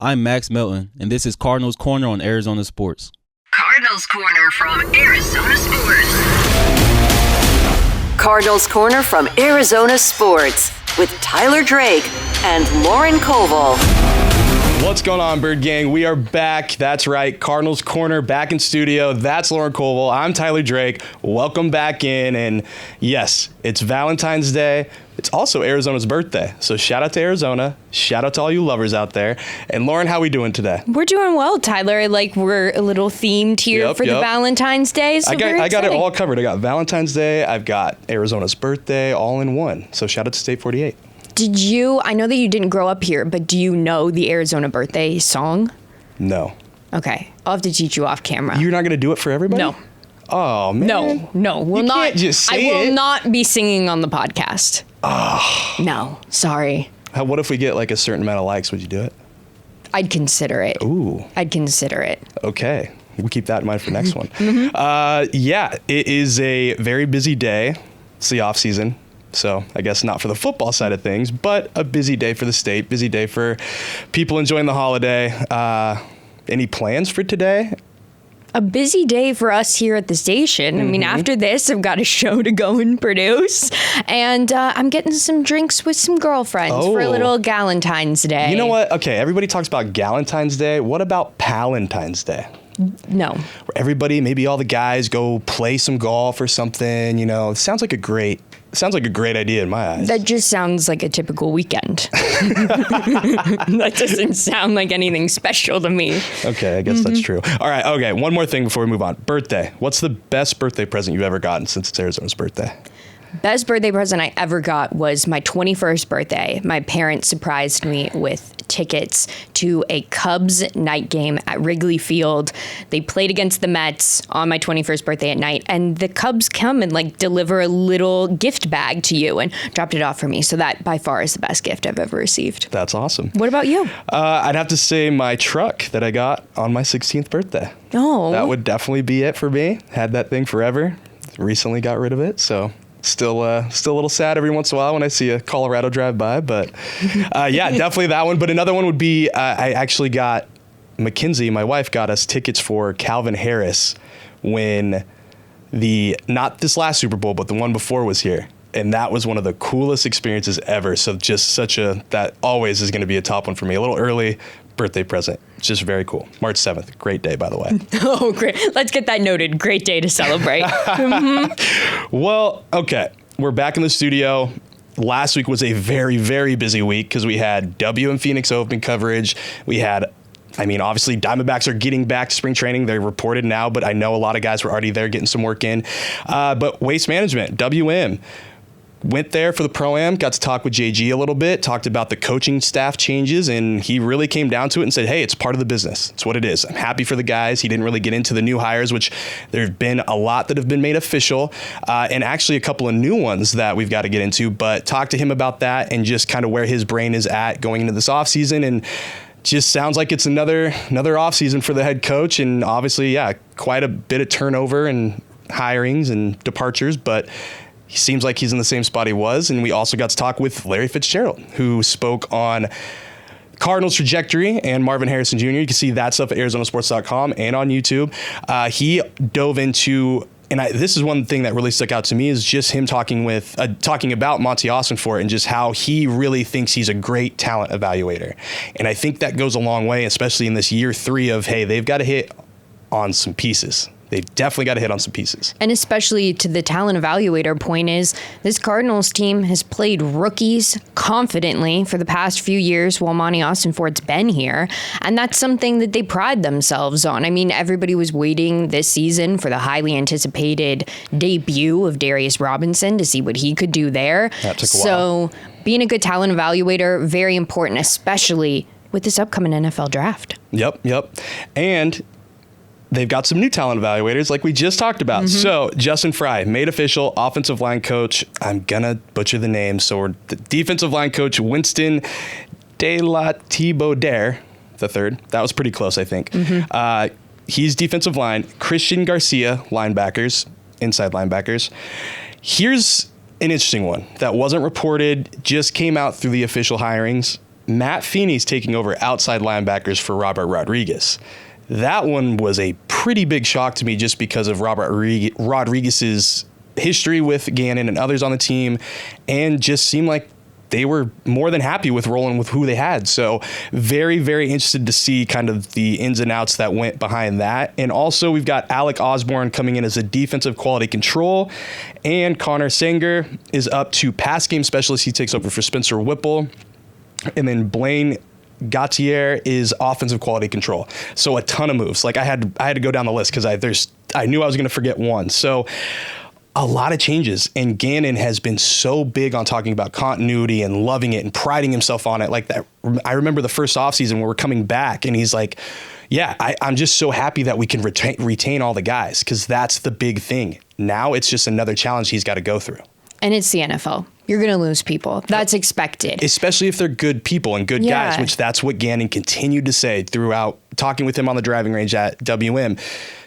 I'm Max Melton, and this is Cardinals Corner on Arizona Sports. Cardinals Corner from Arizona Sports. Cardinals Corner from Arizona Sports with Tyler Drake and Lauren Koval. What's going on, Bird Gang? We are back. That's right. Cardinals Corner back in studio. That's Lauren Koval. I'm Tyler Drake. Welcome back in. And yes, it's Valentine's Day. It's also Arizona's birthday. So shout out to Arizona. Shout out to all you lovers out there. And Lauren, how we doing today? We're doing well, Tyler. Like, we're a little themed here for the Valentine's Day. So I got it all covered. I got Valentine's Day. I've got Arizona's birthday all in one. So shout out to State 48. I know that you didn't grow up here, but do you know the Arizona birthday song? No. Okay. I'll have to teach you off camera. You're not going to do it for everybody? No. Oh, man. No. You can't just say I will not be singing on the podcast. Oh. No. Sorry. What if we get like a certain amount of likes? Would you do it? I'd consider it. Ooh. I'd consider it. Okay. We'll keep that in mind for next one. Mm-hmm. It is a very busy day. It's the off season. So I guess not for the football side of things, but a busy day for the state, busy day for people enjoying the holiday. Any plans for today? A busy day for us here at the station. Mm-hmm. I mean, after this, I've got a show to go and produce. And I'm getting some drinks with some girlfriends for a little Galentine's Day. You know what? Okay, everybody talks about Galentine's Day. What about Palentine's Day? No. Where everybody, maybe all the guys go play some golf or something, you know. It sounds like a great idea in my eyes. That just sounds like a typical weekend. That doesn't sound like anything special to me. Okay, I guess that's true. All right, okay, one more thing before we move on. Birthday. What's the best birthday present you've ever gotten since it's Arizona's birthday? Best birthday present I ever got was my 21st birthday. My parents surprised me with tickets to a Cubs night game at Wrigley Field. They played against the Mets on my 21st birthday at night, and the Cubs come and like deliver a little gift bag to you and dropped it off for me. So that by far is the best gift I've ever received. That's awesome. What about you? I'd have to say my truck that I got on my 16th birthday. Oh. That would definitely be it for me. Had that thing forever. Recently got rid of it, so... Still a little sad every once in a while when I see a Colorado drive by, but yeah, definitely that one. But another one would be I actually got Mackenzie, my wife, got us tickets for Calvin Harris when not this last Super Bowl, but the one before was here. And that was one of the coolest experiences ever. So just that always is going to be a top one for me. A little early birthday present. It's just very cool. March 7th. Great day, by the way. Oh, great. Let's get that noted. Great day to celebrate. Well, okay. We're back in the studio. Last week was a very, very busy week because we had WM Phoenix Open coverage. We had, obviously Diamondbacks are getting back to spring training. They're reported now, but I know a lot of guys were already there getting some work in. But Waste Management, WM, went there for the Pro-Am, got to talk with JG a little bit, talked about the coaching staff changes, and he really came down to it and said, hey, it's part of the business. It's what it is. I'm happy for the guys. He didn't really get into the new hires, which there have been a lot that have been made official, and actually a couple of new ones that we've got to get into, but talk to him about that and just kind of where his brain is at going into this offseason. And just sounds like it's another offseason for the head coach, and obviously, yeah, quite a bit of turnover and hirings and departures, but he seems like he's in the same spot he was. And we also got to talk with Larry Fitzgerald, who spoke on Cardinals trajectory and Marvin Harrison Jr. You can see that stuff at arizonasports.com and on YouTube. He dove into, and this is one thing that really stuck out to me, is just him talking about Monty Ossenfort and just how he really thinks he's a great talent evaluator. And I think that goes a long way, especially in this year 3 of, hey, they've got to hit on some pieces. They've definitely got to hit on some pieces. And especially to the talent evaluator point is this Cardinals team has played rookies confidently for the past few years while Monty Ossenfort's been here. And that's something that they pride themselves on. Everybody was waiting this season for the highly anticipated debut of Darius Robinson to see what he could do there. That took a while. So being a good talent evaluator, very important, especially with this upcoming NFL draft. Yep. And they've got some new talent evaluators like we just talked about. Mm-hmm. So Justin Fry, made official offensive line coach. I'm going to butcher the name. So the defensive line coach, Winston De La Thibaudière III. That was pretty close, I think. Mm-hmm. He's defensive line. Christian Garcia, linebackers, inside linebackers. Here's an interesting one that wasn't reported, just came out through the official hirings. Matt Feeney's taking over outside linebackers for Robert Rodriguez. That one was a pretty big shock to me just because of Robert Rodriguez's history with Gannon and others on the team, and just seemed like they were more than happy with rolling with who they had. So very, very interested to see kind of the ins and outs that went behind that. And also we've got Alec Osborne coming in as a defensive quality control, and Connor Sanger is up to pass game specialist. He takes over for Spencer Whipple. And then Blaine Gautier is offensive quality control. So a ton of moves. Like I had to go down the list because I knew I was going to forget one. So a lot of changes, and Gannon has been so big on talking about continuity and loving it and priding himself on it like that. I remember the first offseason when we're coming back and he's like, yeah, I'm just so happy that we can retain all the guys, because that's the big thing. Now it's just another challenge he's got to go through. And it's the NFL. You're going to lose people. That's expected. Especially if they're good people and good guys, which that's what Gannon continued to say throughout talking with him on the driving range at WM.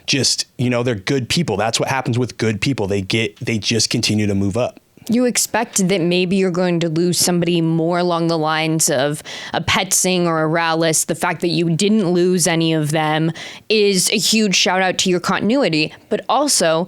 Just, they're good people. That's what happens with good people. They just continue to move up. You expect that maybe you're going to lose somebody more along the lines of a Petzing or a Rallis. The fact that you didn't lose any of them is a huge shout out to your continuity, but also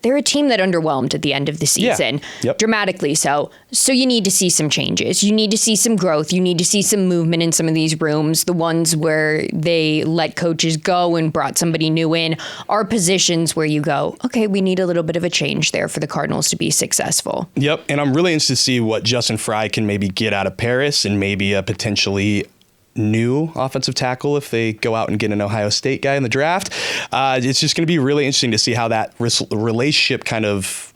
they're a team that underwhelmed at the end of the season, dramatically so. So you need to see some changes. You need to see some growth. You need to see some movement in some of these rooms. The ones where they let coaches go and brought somebody new in are positions where you go, okay, we need a little bit of a change there for the Cardinals to be successful. Yep, and I'm really interested to see what Justin Fry can maybe get out of Paris, and maybe a potentially new offensive tackle if they go out and get an Ohio State guy in the draft. It's just going to be really interesting to see how that relationship kind of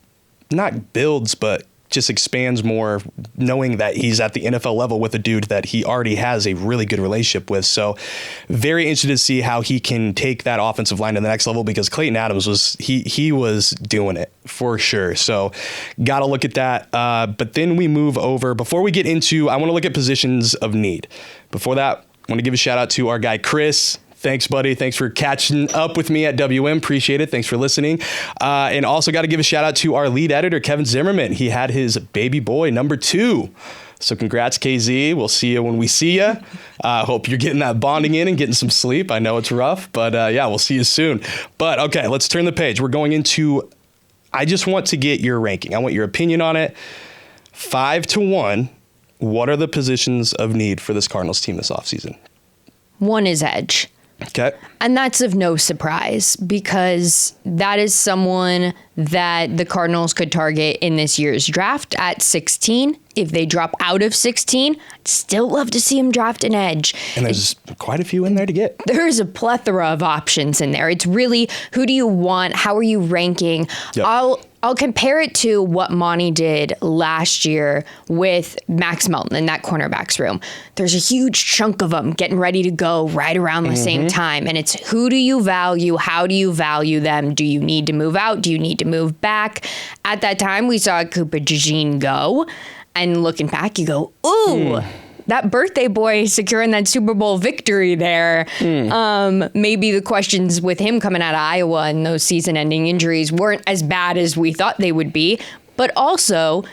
not builds, but just expands more, knowing that he's at the NFL level with a dude that he already has a really good relationship with. So very interested to see how he can take that offensive line to the next level, because Clayton Adams was doing it for sure. So got to look at that. But then we move over. Before we get into, I want to look at positions of need. Before that, I want to give a shout out to our guy, Chris. Thanks, buddy. Thanks for catching up with me at WM. Appreciate it. Thanks for listening. And also got to give a shout out to our lead editor, Kevin Zimmerman. He had his baby boy, number 2. So congrats, KZ. We'll see you when we see you. Hope you're getting that bonding in and getting some sleep. I know it's rough, but we'll see you soon. But okay, let's turn the page. We're going into, I just want to get your ranking. I want your opinion on it. 5-1. What are the positions of need for this Cardinals team this offseason? 1 is edge. Okay. And that's of no surprise, because that is someone that the Cardinals could target in this year's draft at 16. If they drop out of 16, I'd still love to see him draft an edge. And there's quite a few in there to get. There's a plethora of options in there. It's really, who do you want? How are you ranking? Yep. I'll compare it to what Monty did last year with Max Melton in that cornerbacks room. There's a huge chunk of them getting ready to go right around the same time. And it's, who do you value? How do you value them? Do you need to move out? Do you need to move back? At that time, we saw Cooper DeJean go. And looking back, you go, ooh, that birthday boy securing that Super Bowl victory there. Maybe the questions with him coming out of Iowa and those season-ending injuries weren't as bad as we thought they would be. But also,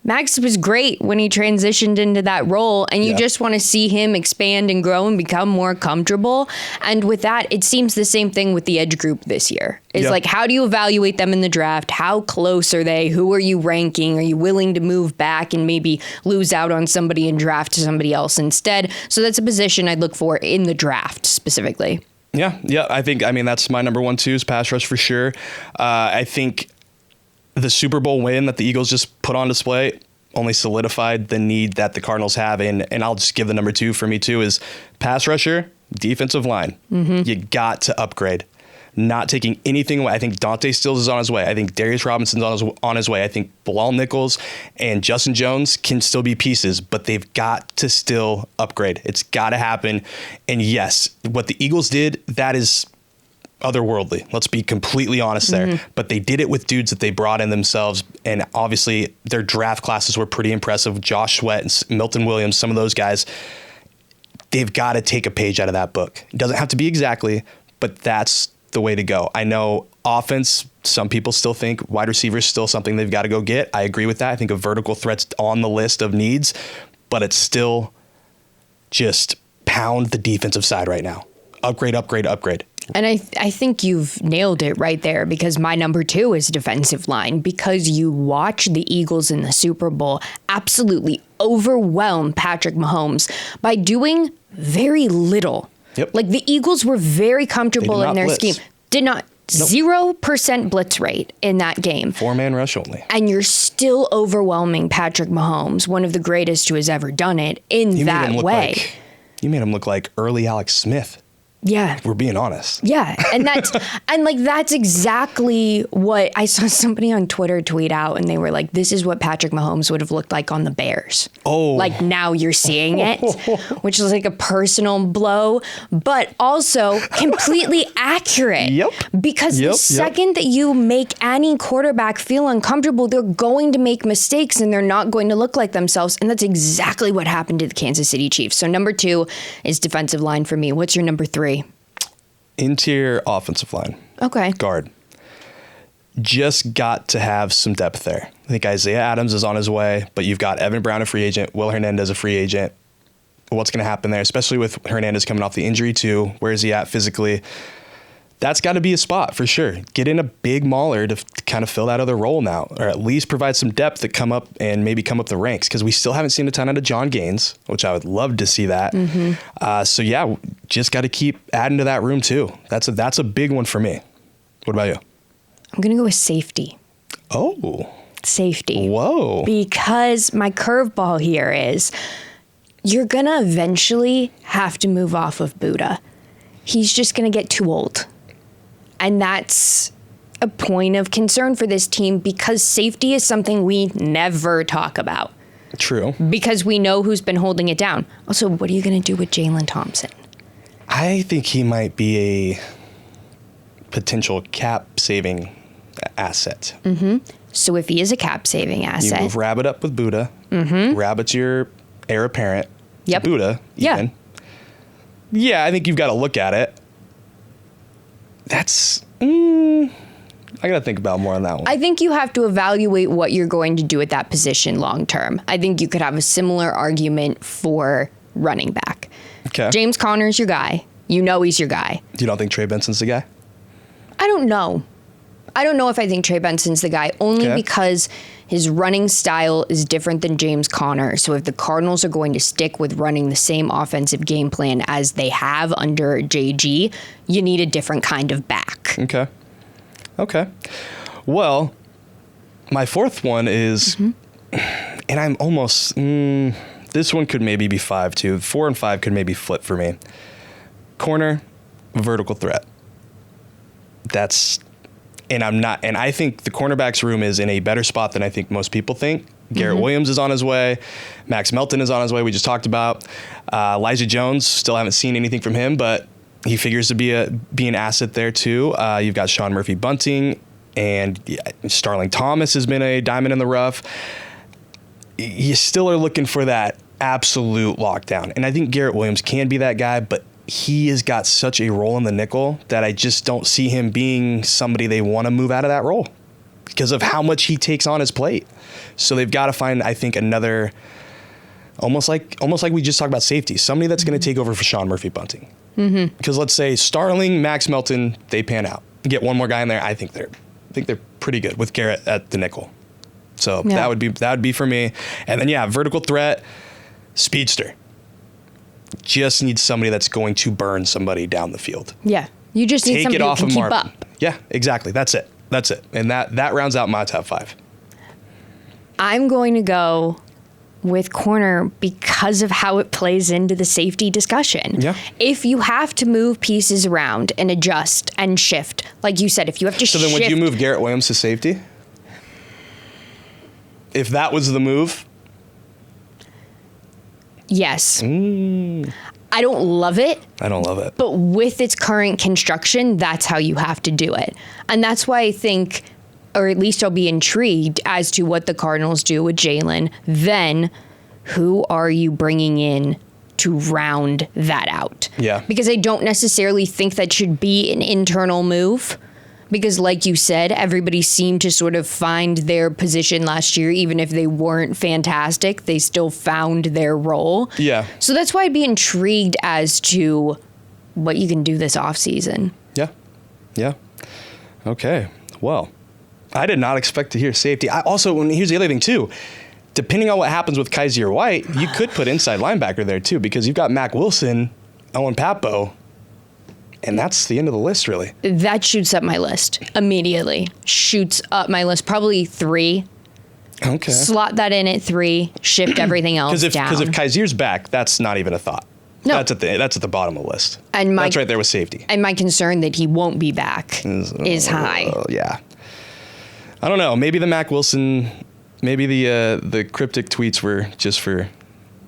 Max was great when he transitioned into that role, and you just want to see him expand and grow and become more comfortable. And with that, it seems the same thing with the edge group this year. It's like, how do you evaluate them in the draft? How close are they? Who are you ranking? Are you willing to move back and maybe lose out on somebody and draft somebody else instead? So that's a position I'd look for in the draft specifically. Yeah. I mean, that's my number 1 too, is pass rush for sure. I think the Super Bowl win that the Eagles just put on display only solidified the need that the Cardinals have. And I'll just give the number 2 for me too, is pass rusher, defensive line. You got to upgrade. Not taking anything away. I think Dante Stills is on his way. I think Darius Robinson's on his way. I think Bilal Nichols and Justin Jones can still be pieces, but they've got to still upgrade. It's got to happen. And yes, what the Eagles did, that is otherworldly. Let's be completely honest there. But they did it with dudes that they brought in themselves. And obviously their draft classes were pretty impressive. Josh Sweat and Milton Williams, some of those guys, they've got to take a page out of that book. It doesn't have to be exactly, but that's the way to go. I know offense, some people still think wide receiver is still something they've got to go get. I agree with that. I think a vertical threat's on the list of needs, but it's still just pound the defensive side right now. Upgrade, upgrade, upgrade. And I think you've nailed it right there, because my number 2 is defensive line, because you watch the Eagles in the Super Bowl absolutely overwhelm Patrick Mahomes by doing very little. Yep. Like, the Eagles were very comfortable in their blitz. scheme. Did not. Nope. 0% blitz rate in that game. 4-man rush only. And you're still overwhelming Patrick Mahomes, one of the greatest who has ever done it, in that way. You made him look like early Alex Smith. Yeah. We're being honest. Yeah. And that's exactly what I saw somebody on Twitter tweet out, and they were like, this is what Patrick Mahomes would have looked like on the Bears. Oh. Like, now you're seeing it, which is like a personal blow, but also completely accurate. Yep. Because the second that you make any quarterback feel uncomfortable, they're going to make mistakes and they're not going to look like themselves. And that's exactly what happened to the Kansas City Chiefs. So number 2 is defensive line for me. What's your number 3? Interior offensive line. Okay. Guard. Just got to have some depth there. I think Isaiah Adams is on his way, but you've got Evan Brown, a free agent, Will Hernandez, a free agent. What's going to happen there, especially with Hernandez coming off the injury too? Where is he at physically? That's got to be a spot for sure. Get in a big mauler to kind of fill that other role now, or at least provide some depth that come up the ranks, because we still haven't seen a ton out of John Gaines, which I would love to see that. Mm-hmm. So yeah, just got to keep adding to that room too. That's a big one for me. What about you? I'm going to go with safety. Oh. Safety. Whoa. Because my curveball here is you're going to eventually have to move off of Buddha. He's just going to get too old. And that's a point of concern for this team, because safety is something we never talk about. True. Because we know who's been holding it down. Also, what are you going to do with Jalen Thompson? I think he might be a potential cap-saving asset. Mm-hmm. So if he is a cap-saving asset... You move Rabbit up with Buddha. Mm-hmm. Rabbit's your heir apparent. Yep. Buddha, even. Yeah, I think you've got to look at it. That's... I got to think about more on that one. I think you have to evaluate what you're going to do at that position long term. I think you could have a similar argument for running back. Okay. James Conner's your guy. You know he's your guy. You don't think Trey Benson's the guy? I don't know. I don't know if I think Trey Benson's the guy, only because his running style is different than James Conner. So if the Cardinals are going to stick with running the same offensive game plan as they have under JG, you need a different kind of back. Okay. Well, my 4th one is, and I'm almost, this one could maybe be 5 too. 4 and 5 could maybe flip for me. Corner, vertical threat. And I think the cornerbacks room is in a better spot than I think most people think. Garrett Williams is on his way. Max Melton is on his way. We just talked about Elijah Jones. Still haven't seen anything from him, but he figures to be an asset there too. You've got Sean Murphy Bunting, and Starling Thomas has been a diamond in the rough. You still are looking for that absolute lockdown. And I think Garrett Williams can be that guy, but he has got such a role in the nickel that I just don't see him being somebody they want to move out of that role because of how much he takes on his plate. So they've got to find, I think, another, almost like we just talked about safety, somebody that's going to take over for Sean Murphy Bunting. Because let's say Starling, Max Melton, they pan out. Get one more guy in there. I think they're pretty good with Garrett at the nickel. So that would be for me. And then vertical threat, speedster. Just need somebody that's going to burn somebody down the field. Yeah. You just need somebody who can keep up. Yeah, exactly. That's it. And that rounds out my top 5. I'm going to go with corner because of how it plays into the safety discussion. Yeah. If you have to move pieces around and adjust and shift, like you said, if you have to shift. So then would you move Garrett Williams to safety? If that was the move? Yes. I don't love it. But with its current construction, that's how you have to do it. And that's why I think, or at least I'll be intrigued as to what the Cardinals do with Jalen. Then who are you bringing in to round that out? Yeah. Because I don't necessarily think that should be an internal move, Because like you said, everybody seemed to sort of find their position last year. Even if they weren't fantastic, they still found their role. Yeah. So that's why I'd be intrigued as to what you can do this offseason. Yeah. Okay. Well, I did not expect to hear safety. Here's the other thing too. Depending on what happens with Kaiser White, you could put inside linebacker there too, because you've got Mac Wilson, Owen Papo, and that's the end of the list, really. That shoots up my list immediately. Shoots up my list. Probably 3. Okay. Slot that in at 3. Shift everything else down. Because if Kaiser's back, that's not even a thought. No. That's at the bottom of the list. And that's right there with safety. And my concern that he won't be back is high. Yeah. I don't know. Maybe the Mac Wilson, maybe the cryptic tweets were just for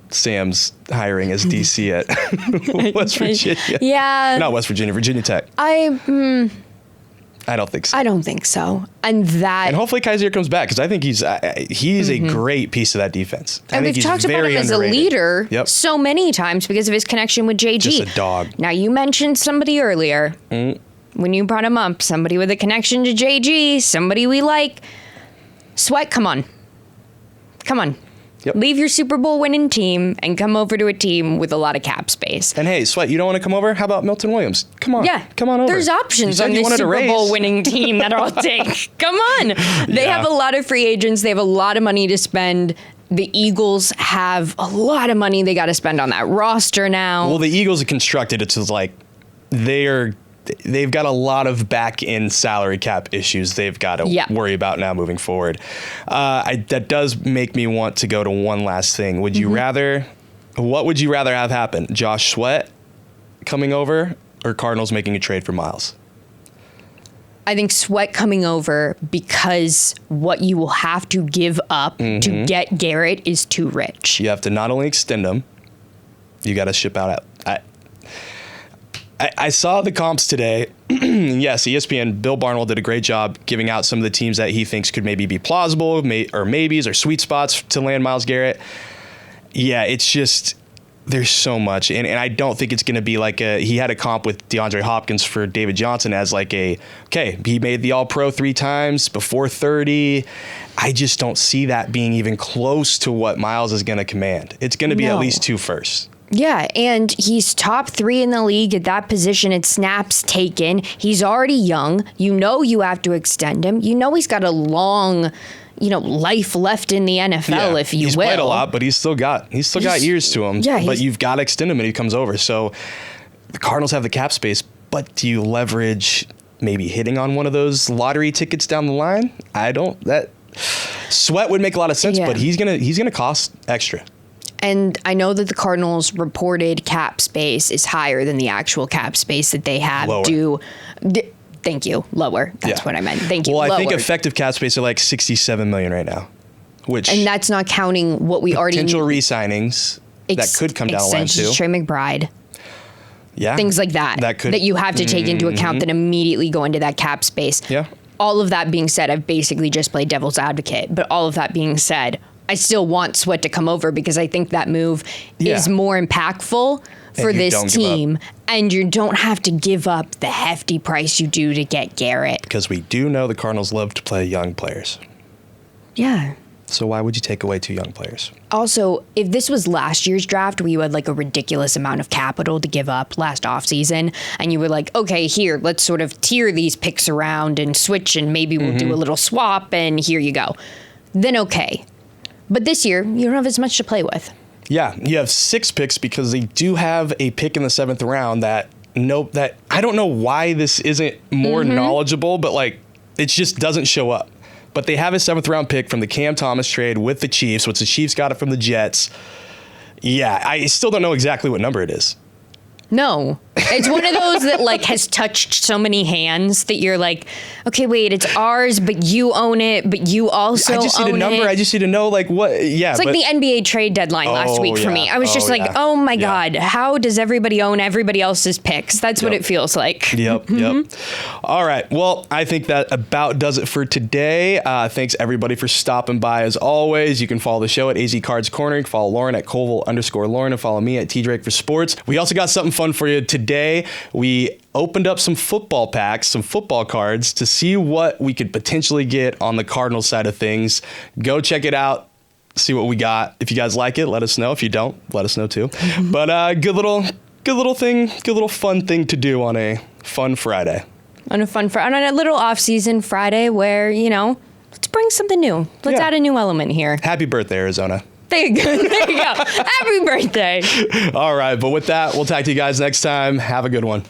Sam's hiring as DC at West Virginia. Yeah. Not West Virginia, Virginia Tech. I don't think so. I don't think so. And hopefully Kaiser comes back, because I think he's a great piece of that defense. And we've talked about him as a leader so many times because of his connection with JG. Just a dog. Now, you mentioned somebody earlier. When you brought him up, somebody with a connection to JG, somebody we like. Sweat, come on. Yep. Leave your Super Bowl winning team and come over to a team with a lot of cap space. And hey, Sweat, you don't want to come over? How about Milton Williams? Come on. Yeah. Come on over. There's options on this Super Bowl winning team that I'll take. Come on. They have a lot of free agents. They have a lot of money to spend. The Eagles have a lot of money they got to spend on that roster now. Well, the Eagles are constructed. It's like they've got a lot of back-end salary cap issues they've got to worry about now moving forward. That does make me want to go to one last thing. What would you rather have happen? Josh Sweat coming over or Cardinals making a trade for Miles? I think Sweat coming over, because what you will have to give up to get Garrett is too rich. You have to not only extend him, you got to ship out. I saw the comps today. Yes, ESPN, Bill Barnwell did a great job giving out some of the teams that he thinks could maybe be plausible or maybes or sweet spots to land Myles Garrett. Yeah, it's just, there's so much. And I don't think it's going to be like he had a comp with DeAndre Hopkins for David Johnson as like he made the All-Pro 3 times before 30. I just don't see that being even close to what Myles is going to command. It's going to be at least 2 firsts. Yeah, and he's top 3 in the league at that position at snaps taken. He's already young. You know you have to extend him. You know he's got a long, life left in the NFL, if you will. He's played a lot, but he's still got years to him. Yeah, but you've got to extend him when he comes over. So the Cardinals have the cap space, but do you leverage maybe hitting on one of those lottery tickets down the line? Sweat would make a lot of sense, but he's gonna cost extra. And I know that the Cardinals' reported cap space is higher than the actual cap space that they have. Lower. Thank you. Lower. That's what I meant. Thank you. Well, lower. I think effective cap space are like $67 million right now, and that's not counting what we already potential re-signings that could come down the line too. Trey McBride. Yeah. Things like that. That you have to take into account that immediately go into that cap space. Yeah. All of that being said, I've basically just played devil's advocate. But all of that being said, I still want Sweat to come over because I think that move is more impactful for this team. And you don't have to give up the hefty price you do to get Garrett. Because we do know the Cardinals love to play young players. Yeah. So why would you take away 2 young players? Also, if this was last year's draft where you had like a ridiculous amount of capital to give up last offseason, and you were like, okay, here, let's sort of tier these picks around and switch, and maybe we'll do a little swap, and here you go. Then okay. But this year, you don't have as much to play with. Yeah, you have 6 picks because they do have a pick in the 7th round that I don't know why this isn't more knowledgeable, but like it just doesn't show up. But they have a 7th round pick from the Cam Thomas trade with the Chiefs, which the Chiefs got it from the Jets. Yeah, I still don't know exactly what number it is. No. It's one of those that like has touched so many hands that you're like, okay, wait, it's ours, but you own it, but you also own it. I just need a number. I just need to know like what. Yeah, it's like the NBA trade deadline last week for me. I was just like, oh my God, how does everybody own everybody else's picks? That's what it feels like. Yep. All right. Well, I think that about does it for today. Thanks everybody for stopping by. As always, you can follow the show at AZ Cards Corner. You can follow Lauren at Colville_Lauren and follow me at TDrake for Sports. We also got something fun for you today. today we opened up some football packs, some football cards to see what we could potentially get on the Cardinals side of things. Go check it out. See what we got. If you guys like it, let us know. If you don't, let us know too. But good little fun thing to do on a fun Friday. On a little off-season Friday where, let's bring something new. Let's add a new element here. Happy birthday, Arizona. There you go. Happy birthday. All right. But with that, we'll talk to you guys next time. Have a good one.